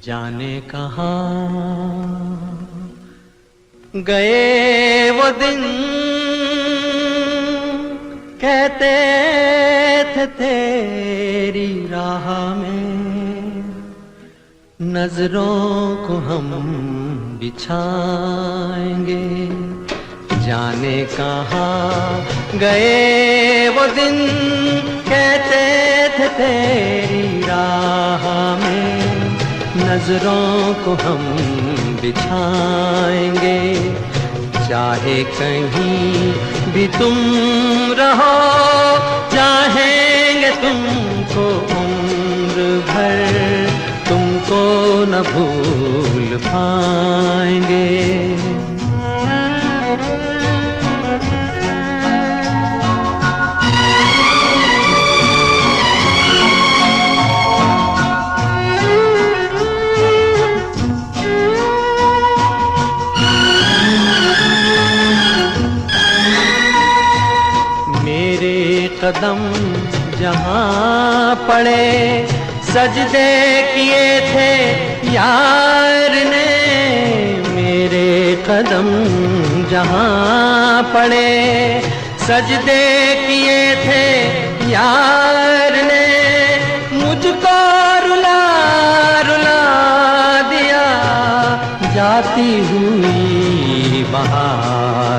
जाने कहाँ गए वो दिन, कहते थे तेरी राह में नजरों को हम बिछाएंगे। जाने कहाँ गए वो दिन, कहते थे तेरी राह में नजरों को हम बिछाएंगे। चाहे कहीं भी तुम रहो, चाहेंगे तुमको उम्र भर, तुमको न भूल पाएंगे। कदम जहाँ पड़े सजदे किए थे यार ने, मेरे कदम जहाँ पड़े सजदे किए थे यार ने, मुझको रुला रुला दिया जाती हुई बहार।